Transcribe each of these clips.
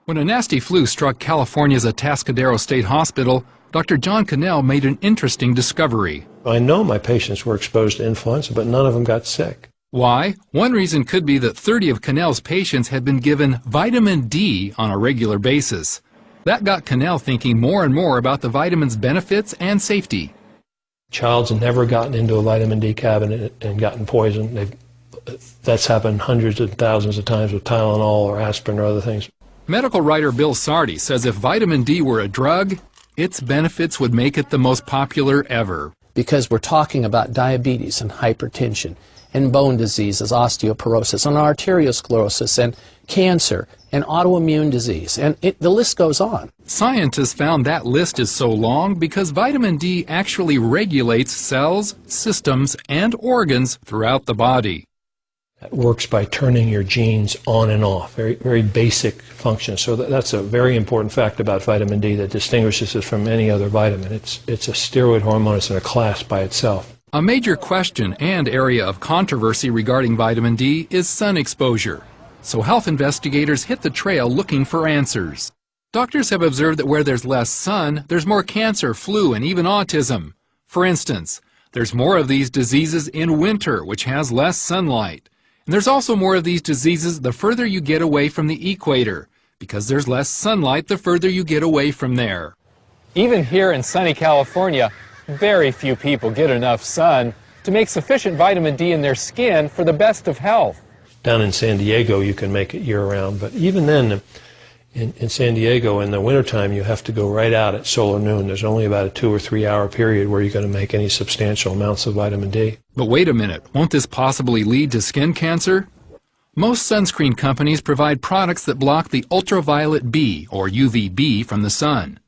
When a nasty flu struck California's Atascadero State Hospital, Dr. John Cannell made an interesting discovery. I know my patients were exposed to influenza, but none of them got sick. Why? One reason could be that 30 of Cannell's patients had been given vitamin D on a regular basis. That got Cannell thinking more and more about the vitamin's benefits and safety. Child's never gotten into a vitamin D cabinet and gotten poisoned. That's happened hundreds of thousands of times with Tylenol or aspirin or other things. Medical writer Bill Sardi says if vitamin D were a drug, its benefits would make it the most popular ever. Because we're talking about diabetes and hypertension and bone diseases, osteoporosis and arteriosclerosis and cancer and autoimmune disease, and the list goes on. Scientists found that list is so long because vitamin D actually regulates cells, systems, and organs throughout the body. It works by turning your genes on and off, very basic function. So that's a very important fact about vitamin D that distinguishes it from any other vitamin. It's a steroid hormone. It's in a class by itself. A major question and area of controversy regarding vitamin D is sun exposure. So health investigators hit the trail looking for answers. Doctors have observed that where there's less sun, there's more cancer, flu, and even autism. For instance, there's more of these diseases in winter, which has less sunlight. And there's also more of these diseases the further you get away from the equator, because there's less sunlight the further you get away from there. Even here in sunny California, very few people get enough sun to make sufficient vitamin D in their skin for the best of health. Down in San Diego, you can make it year-round, but even then, in San Diego, in the wintertime, you have to go right out at solar noon. There's only about a 2 or 3 hour period where you're going to make any substantial amounts of vitamin D. But wait a minute, won't this possibly lead to skin cancer? Most sunscreen companies provide products that block the ultraviolet B, or UVB, from the sun.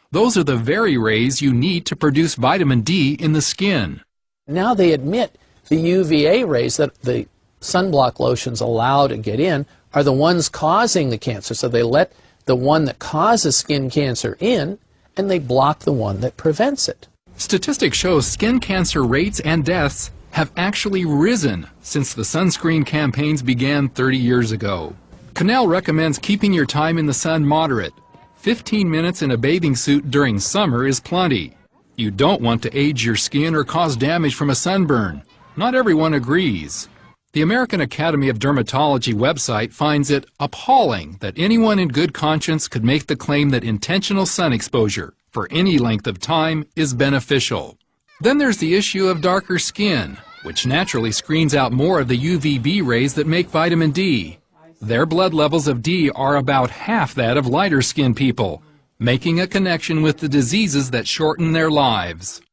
Those are the very rays you need to produce vitamin D in the skin. Now they admit the UVA rays that the sunblock lotions allow to get in are the ones causing the cancer. So they let the one that causes skin cancer in, and they block the one that prevents it. Statistics show skin cancer rates and deaths have actually risen since the sunscreen campaigns began 30 years ago. Cannell recommends keeping your time in the sun moderate. 15 minutes in a bathing suit during summer is plenty. You don't want to age your skin or cause damage from a sunburn. Not everyone agrees. The American Academy of Dermatology website finds it appalling that anyone in good conscience could make the claim that intentional sun exposure for any length of time is beneficial. Then there's the issue of darker skin, which naturally screens out more of the UVB rays that make vitamin D. Their blood levels of D are about half that of lighter skinned people, making a connection with the diseases that shorten their lives.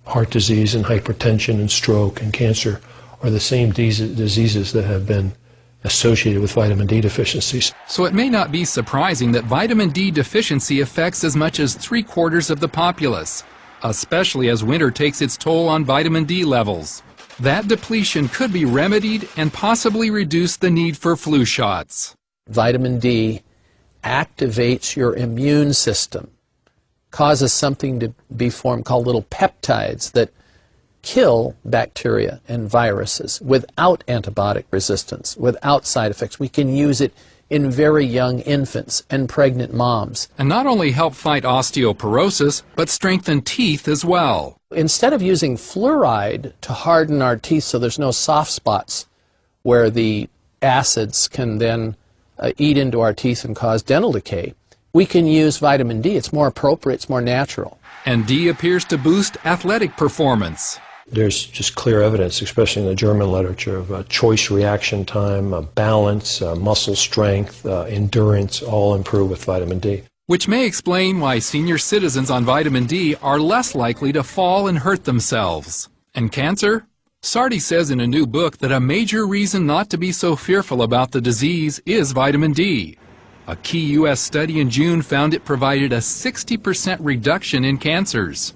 Heart disease and hypertension and stroke and cancer are the same diseases that have been associated with vitamin D deficiencies. So it may not be surprising that vitamin D deficiency affects as much as 3/4 of the populace, especially as winter takes its toll on vitamin D levels. That depletion could be remedied and possibly reduce the need for flu shots. Vitamin D activates your immune system, causes something to be formed called little peptides that kill bacteria and viruses without antibiotic resistance, without side effects. We can use it in very young infants and pregnant moms. And not only help fight osteoporosis, but strengthen teeth as well. Instead of using fluoride to harden our teeth so there's no soft spots where the acids can then eat into our teeth and cause dental decay, we can use vitamin D. It's more appropriate, it's more natural. And D appears to boost athletic performance. There's just clear evidence, especially in the German literature, of choice reaction time, balance, muscle strength, endurance, all improve with vitamin D. Which may explain why senior citizens on vitamin D are less likely to fall and hurt themselves. And cancer? Sardi says in a new book that a major reason not to be so fearful about the disease is vitamin D. A key U.S. study in June found it provided a 60% reduction in cancers.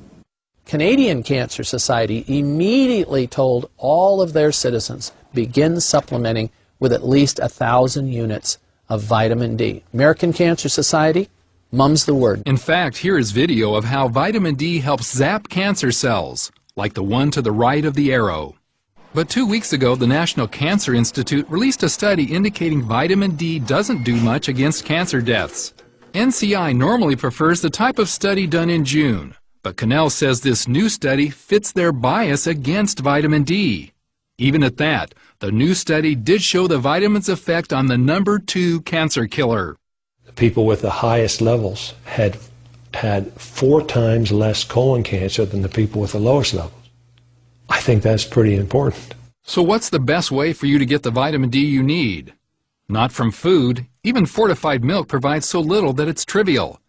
Canadian Cancer Society immediately told all of their citizens, begin supplementing with at least 1,000 units of vitamin D. American Cancer Society, mum's the word. In fact, here is video of how vitamin D helps zap cancer cells, like the one to the right of the arrow. But 2 weeks ago, the National Cancer Institute released a study indicating vitamin D doesn't do much against cancer deaths. NCI normally prefers the type of study done in June, but Cannell says this new study fits their bias against vitamin D. Even at that, the new study did show the vitamin's effect on the number 2 cancer killer. The people with the highest levels had 4 times less colon cancer than the people with the lowest levels. I think that's pretty important. So what's the best way for you to get the vitamin D you need? Not from food. Even fortified milk provides so little that it's trivial.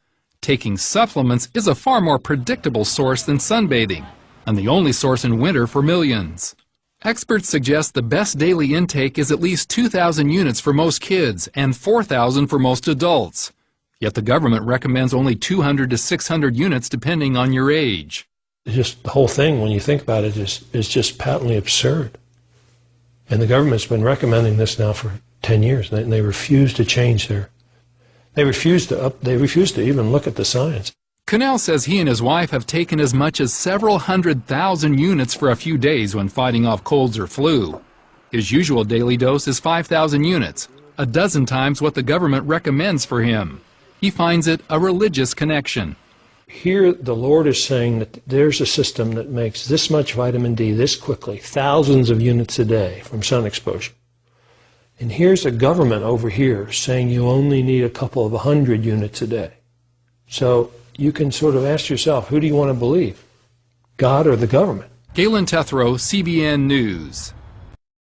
Taking supplements is a far more predictable source than sunbathing, and the only source in winter for millions. Experts suggest the best daily intake is at least 2,000 units for most kids and 4,000 for most adults. Yet the government recommends only 200 to 600 units depending on your age. Just the whole thing, when you think about it, is just patently absurd. And the government's been recommending this now for 10 years, and they refuse to change they refuse to even look at the science. Cannell says he and his wife have taken as much as several 100,000 units for a few days when fighting off colds or flu. His usual daily dose is 5,000 units, a dozen times what the government recommends for him. He finds it a religious connection. Here the Lord is saying that there's a system that makes this much vitamin D this quickly, thousands of units a day from sun exposure. And here's a government over here saying you only need a couple of 100 units a day. So you can sort of ask yourself, who do you want to believe? God or the government? Galen Tethrow, CBN News.